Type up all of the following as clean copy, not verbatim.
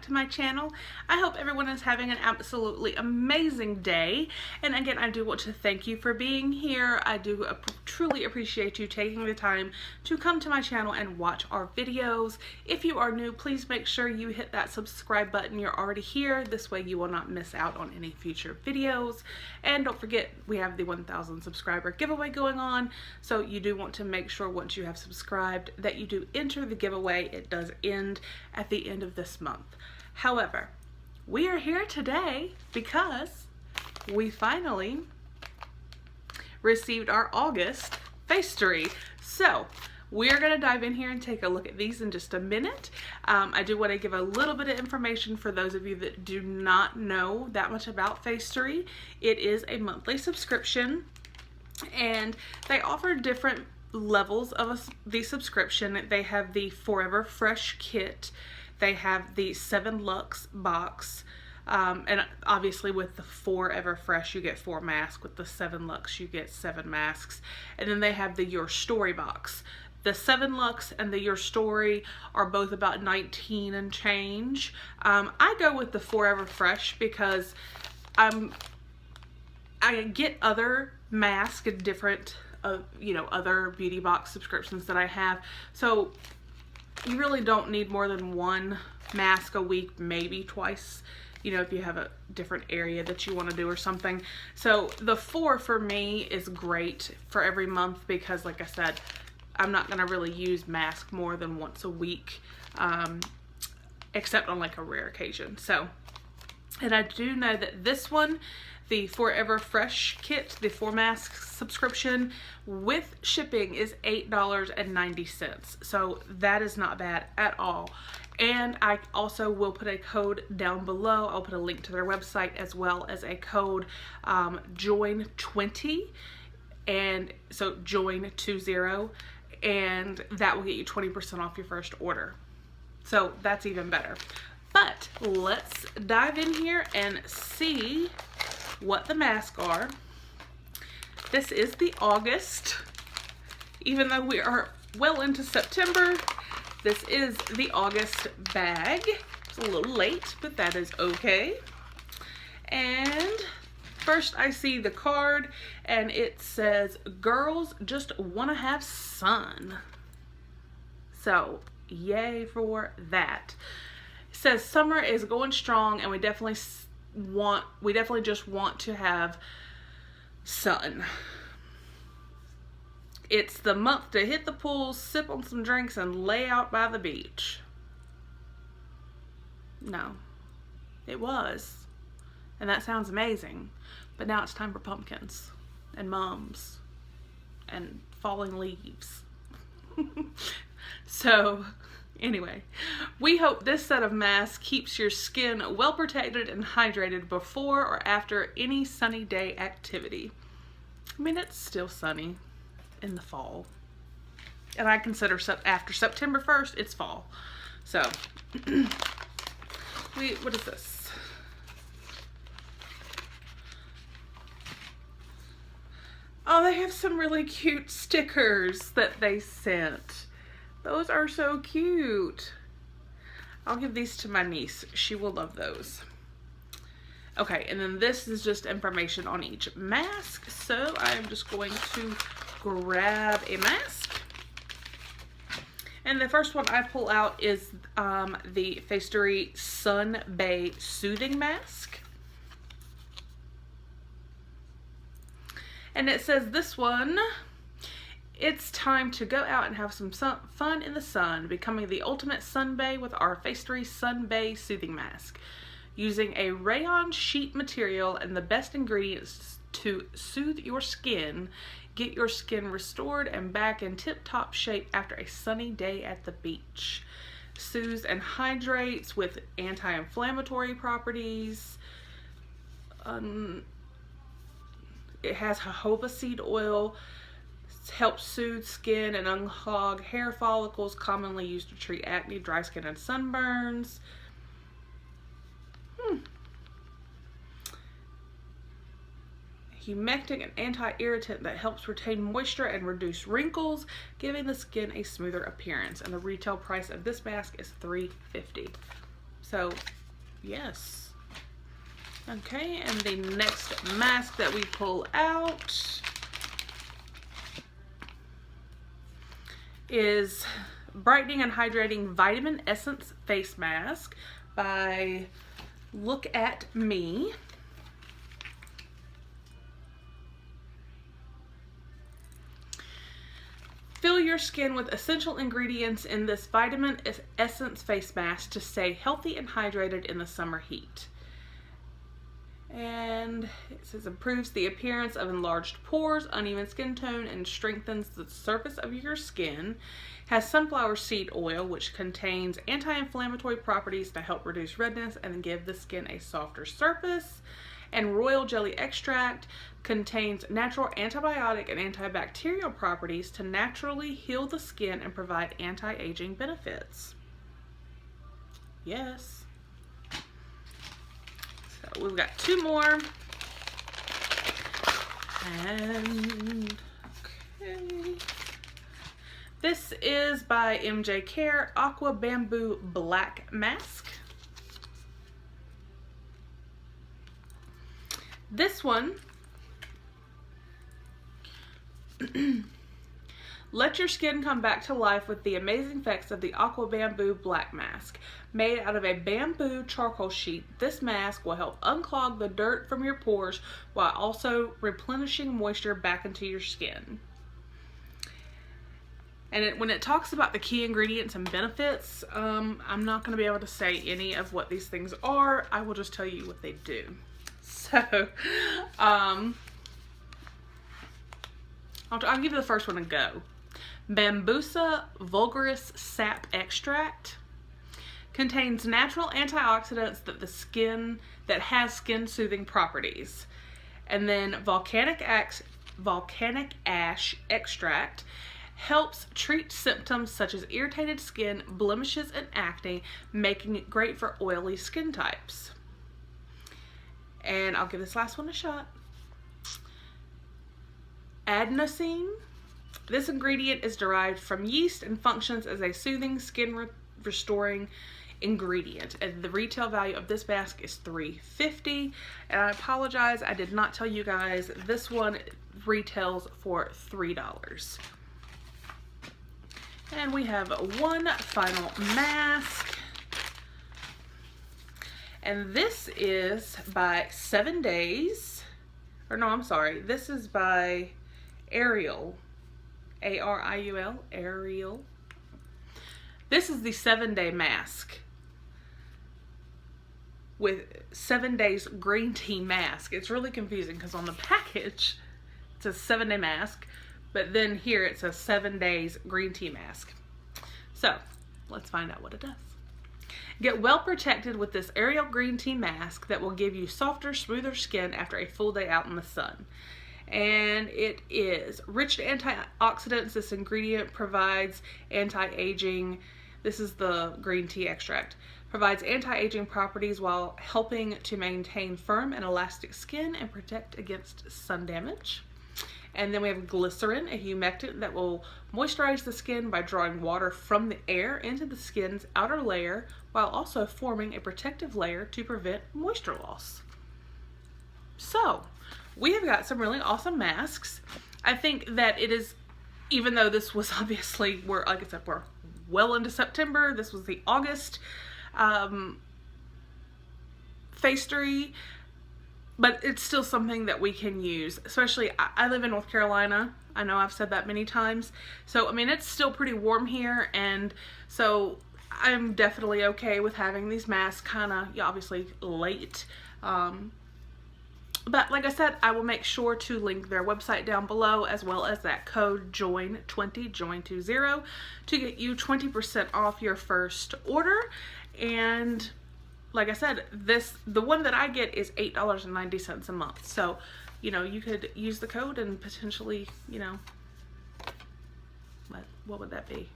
back to my channel. I hope everyone is having an absolutely amazing day. And again, I do want to thank you for being here. I do truly appreciate you taking the time to come to my channel and watch our videos. If you are new, please make sure you hit that subscribe button. You're already here. This way you will not miss out on any future videos. And don't forget, we have the 1,000 subscriber giveaway going on. So you do want to make sure once you have subscribed that you do enter the giveaway. It does end at the end of this month. However, we are here today because we finally received our August Facetory. So we're going to dive in here and take a look at these in just a minute. I do want to give a little bit of information for those of you that do not know that much about Facetory. It is a monthly subscription and they offer different levels of the subscription. They have the FOURever Fresh kit, they have the 7 Luxe box, and obviously with the FOURever Fresh you get 4 masks, with the 7 Luxe you get 7 masks, and then they have the Your Story box. The 7 Luxe and the Your Story are both about $19 and change. I go with the FOURever Fresh because I get other masks and different other beauty box subscriptions that I have, so you really don't need more than 1 mask a week, maybe twice, if you have a different area that you want to do or something. So the 4 for me is great for every month because, like I said, I'm not going to really use mask more than once a week, except on like a rare occasion. So, and I do know that this one, the FOURever Fresh kit, the 4 mask subscription with shipping, is $8.90. So that is not bad at all. And I also will put a code down below. I'll put a link to their website as well as a code, JOIN20, and so JOIN20, and that will get you 20% off your first order. So that's even better. But let's dive in here and see what the masks are. This is the August, even though we are well into September, this is the August bag. It's a little late, but that is okay. And first I see the card and it says, "Girls just want to have sun." So yay for that. It says summer is going strong and we definitely just want to have sun. It's the month to hit the pool, sip on some drinks, and lay out by the beach. No, it was. And that sounds amazing. But now it's time for pumpkins and mums and falling leaves. So anyway, we hope this set of masks keeps your skin well protected and hydrated before or after any sunny day activity. I mean, it's still sunny in the fall. And I consider after September 1st, it's fall. So, what is this? Oh, they have some really cute stickers that they sent. Those are so cute. I'll give these to my niece. She will love those. Okay, and then this is just information on each mask. So I am just going to grab a mask. And the first one I pull out is the Facetory Sun Bay Soothing Mask. And it says this one, "It's time to go out and have some fun in the sun, becoming the ultimate sun bay with our Facetory Sun Bay Soothing Mask. Using a rayon sheet material and the best ingredients to soothe your skin, get your skin restored and back in tip-top shape after a sunny day at the beach. Soothes and hydrates with anti-inflammatory properties. It has jojoba seed oil. Helps soothe skin and unclog hair follicles, commonly used to treat acne, dry skin, and sunburns. Humectant and anti-irritant that helps retain moisture and reduce wrinkles, giving the skin a smoother appearance." And the retail price of this mask is $3.50. So, yes. Okay, and the next mask that we pull out is Brightening and Hydrating Vitamin Essence Face Mask by Look at Me. Fill your skin with essential ingredients in this vitamin essence face mask to stay healthy and hydrated in the summer heat. And it says improves the appearance of enlarged pores, uneven skin tone, and strengthens the surface of your skin. Has sunflower seed oil, which contains anti-inflammatory properties to help reduce redness and give the skin a softer surface. And royal jelly extract contains natural antibiotic and antibacterial properties to naturally heal the skin and provide anti-aging benefits. Yes. So we've got two more. And okay. This is by MJ Care Aqua Bamboo Black Mask. This one, let your skin come back to life with the amazing effects of the Aqua Bamboo Black Mask. Made out of a bamboo charcoal sheet, this mask will help unclog the dirt from your pores while also replenishing moisture back into your skin. And when it talks about the key ingredients and benefits, I'm not going to be able to say any of what these things are. I will just tell you what they do. So, I'll give you the first one a go. Bambusa vulgaris sap extract contains natural antioxidants that has skin soothing properties. And then volcanic ash extract helps treat symptoms such as irritated skin, blemishes, and acne, making it great for oily skin types. And I'll give this last one a shot. Adenosine. This ingredient is derived from yeast and functions as a soothing, skin restoring ingredient. And the retail value of this mask is $3.50. And I apologize, I did not tell you guys, this one retails for $3. And we have one final mask. And this is by 7 Days, or no, I'm sorry, this is by Ariel, A-R-I-U-L, Ariel. This is the 7-day mask with 7 Days green tea mask. It's really confusing because on the package it says 7-day mask, but then here it says 7 days green tea mask. So let's find out what it does. Get well protected with this Ariel green tea mask that will give you softer, smoother skin after a full day out in the sun. And it is rich in antioxidants. This ingredient provides anti-aging. This is the green tea extract. Provides anti-aging properties while helping to maintain firm and elastic skin and protect against sun damage. And then we have glycerin, a humectant that will moisturize the skin by drawing water from the air into the skin's outer layer while also forming a protective layer to prevent moisture loss. So, we have got some really awesome masks. I think that it is, even though this was obviously, like I said, we're well into September. This was the August Facetory. But it's still something that we can use, especially I live in North Carolina. I know I've said that many times. So, I mean, it's still pretty warm here. And so I'm definitely okay with having these masks kind of, obviously, late. But like I said, I will make sure to link their website down below as well as that code JOIN20, JOIN20, to get you 20% off your first order. And like I said, the one that I get is $8.90 a month. So, you could use the code and potentially, what would that be?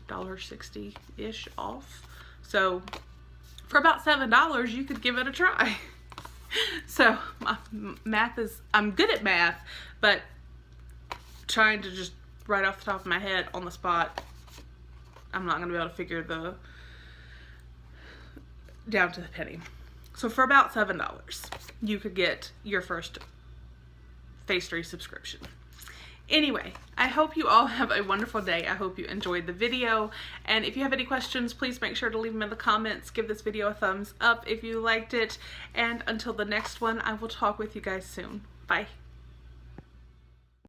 $1.60-ish off. So, for about $7, you could give it a try. So, my math is, I'm good at math, but trying to just right off the top of my head on the spot, I'm not going to be able to figure down to the penny. So for about $7, you could get your first Facetory subscription. Anyway, I hope you all have a wonderful day. I hope you enjoyed the video. And if you have any questions, please make sure to leave them in the comments. Give this video a thumbs up if you liked it. And until the next one, I will talk with you guys soon. Bye.